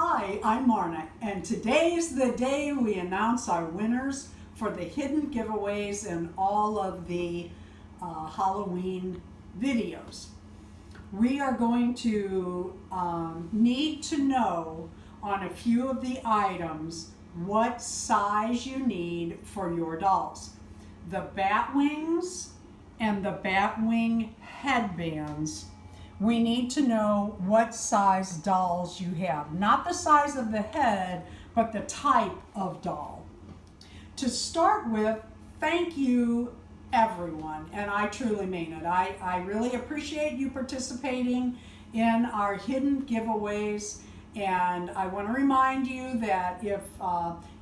Hi, I'm Marna, and today's the day we announce our winners for the hidden giveaways in all of the Halloween videos. We are going to need to know on a few of the items what size you need for your dolls. The Batwings and the Batwing headbands, we need to know what size dolls you have. Not the size of the head, but the type of doll. To start with, thank you everyone, and I truly mean it. I really appreciate you participating in our hidden giveaways, and I want to remind you that if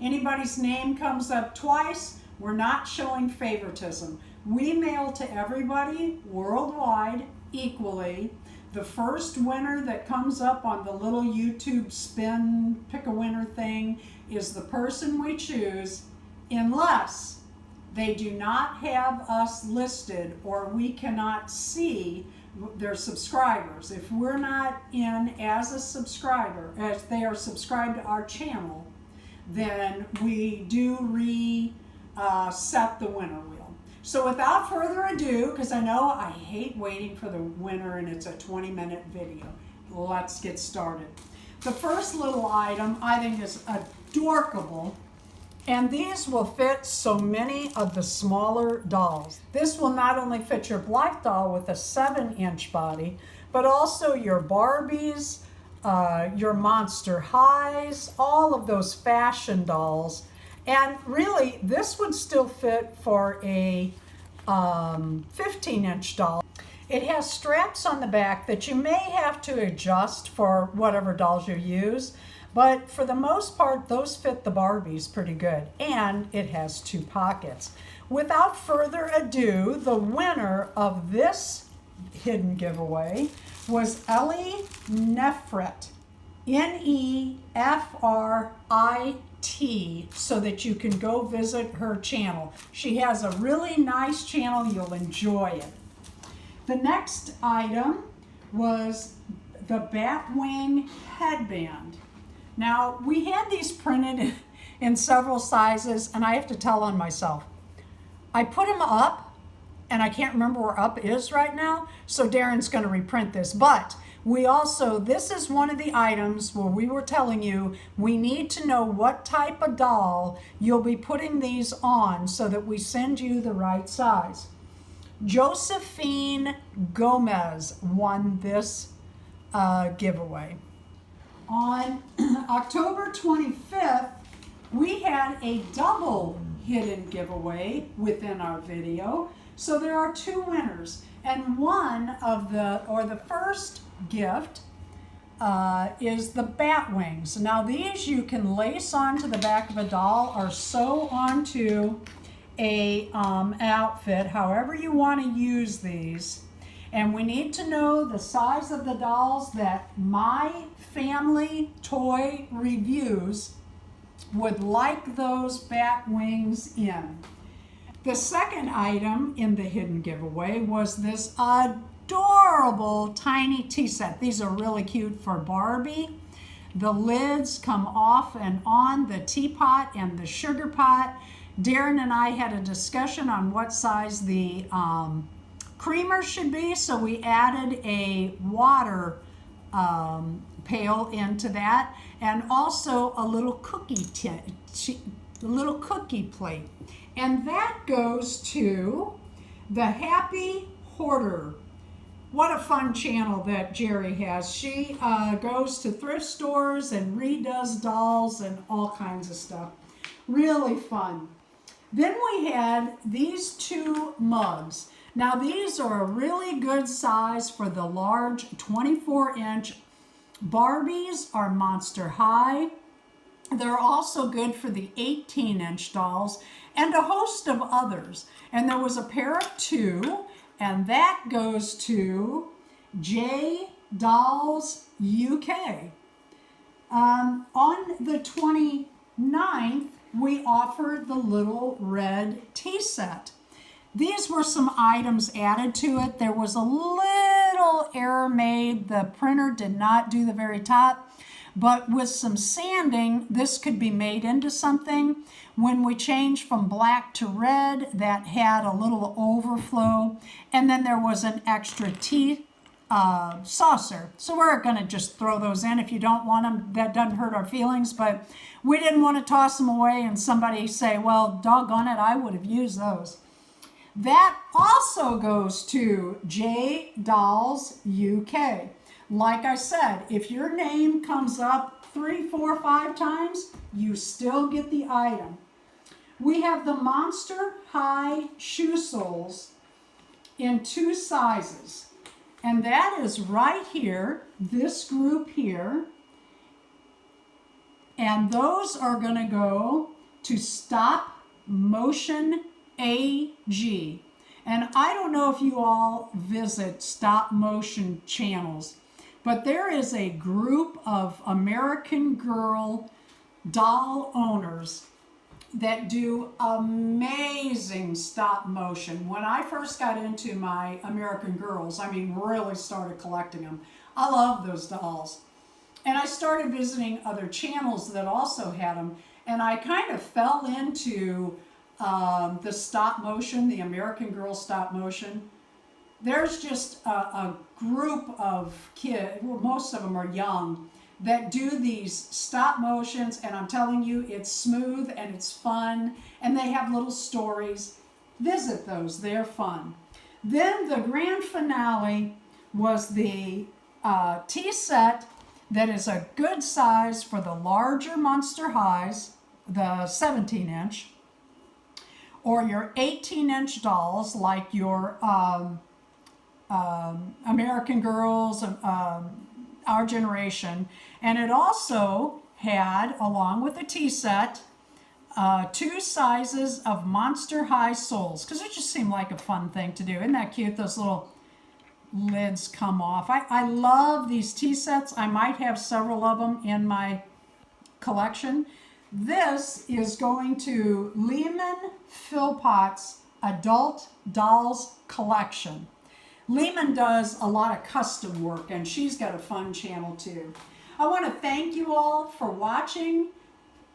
anybody's name comes up twice, we're not showing favoritism. We mail to everybody worldwide equally. The first winner that comes up on the little YouTube spin pick a winner thing is the person we choose, unless they do not have us listed or we cannot see their subscribers. If we're not in as a subscriber, as they are subscribed to our channel, then we do reset the winner wheel. So without further ado, because I know I hate waiting for the winner and it's a 20-minute video, let's get started. The first little item I think is adorable, and these will fit so many of the smaller dolls. This will not only fit your black doll with a 7-inch body, but also your Barbies, your Monster Highs, all of those fashion dolls. And really, this would still fit for a 15-inch doll. It has straps on the back that you may have to adjust for whatever dolls you use, but for the most part, those fit the Barbies pretty good. And it has 2 pockets. Without further ado, the winner of this hidden giveaway was Eli Nefrit. Nefrit, so that you can go visit her channel. She has a really nice channel. You'll enjoy it. The next item was the Batwing headband. Now, we had these printed in several sizes, and I have to tell on myself. I put them up, and I can't remember where up is right now, so Darren's going to reprint this, but we also, this is one of the items where we were telling you we need to know what type of doll you'll be putting these on so that we send you the right size. Josephine Gomez won this giveaway. On October 25th, we had a double hidden giveaway within our video. So there are 2 winners, and one of the first gift is the Batwings. Now these you can lace onto the back of a doll or sew onto a outfit, however you want to use these. And we need to know the size of the dolls that My Family Toy Reviews would like those Batwings in. The second item in the hidden giveaway was this adorable tiny tea set. These are really cute for Barbie. The lids come off and on the teapot and the sugar pot. Darren and I had a discussion on what size the creamer should be, so we added a water pail into that, and also a little cookie plate. And that goes to the Happy Hoarder. What a fun channel that Jerry has. She goes to thrift stores and redoes dolls and all kinds of stuff. Really fun. Then we had these 2 mugs. Now these are a really good size for the large 24-inch. Barbies are Monster High. They're also good for the 18-inch dolls and a host of others. And there was a pair of 2, and that goes to J Dolls UK. On the 29th, we offered the little red tea set. These were some items added to it. There was a little error made. The printer did not do the very top, But with some sanding, this could be made into something. When we changed from black to red, that had a little overflow. And then there was an extra tea saucer. So we're going to just throw those in. If you don't want them, that doesn't hurt our feelings. But we didn't want to toss them away and somebody say, well, doggone it, I would have used those. That also goes to J Dolls UK. Like I said, if your name comes up 3, 4, 5 times, you still get the item. We have the Monster High shoe soles in 2 sizes. And that is right here, this group here. And those are going to go to Stop Motion AG. And I don't know if you all visit stop motion channels, but there is a group of American Girl doll owners that do amazing stop motion. When I first got into my American Girls, I mean, really started collecting them. I love those dolls. And I started visiting other channels that also had them, and I kind of fell into the stop motion, the American Girl stop motion. There's just a group of kids, well, most of them are young, that do these stop motions, and I'm telling you, it's smooth and it's fun, and they have little stories. Visit those, they're fun. Then the grand finale was the tea set that is a good size for the larger Monster Highs, the 17-inch, or your 18-inch dolls like your American Girls, our generation. And it also had, along with the tea set, 2 sizes of Monster High soles, because it just seemed like a fun thing to do. Isn't that cute? Those little lids come off. I love these tea sets. I might have several of them in my collection. This is going to Lehman Philpott's Adult Dolls Collection. Lehman does a lot of custom work, and she's got a fun channel too. I want to thank you all for watching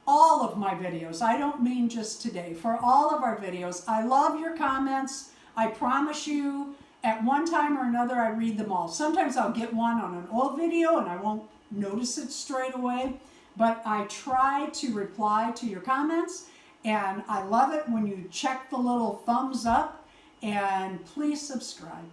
all of my videos. I don't mean just today, for all of our videos. I love your comments. I promise you, at one time or another, I read them all. Sometimes I'll get one on an old video and I won't notice it straight away, but I try to reply to your comments, and I love it when you check the little thumbs up, and please subscribe.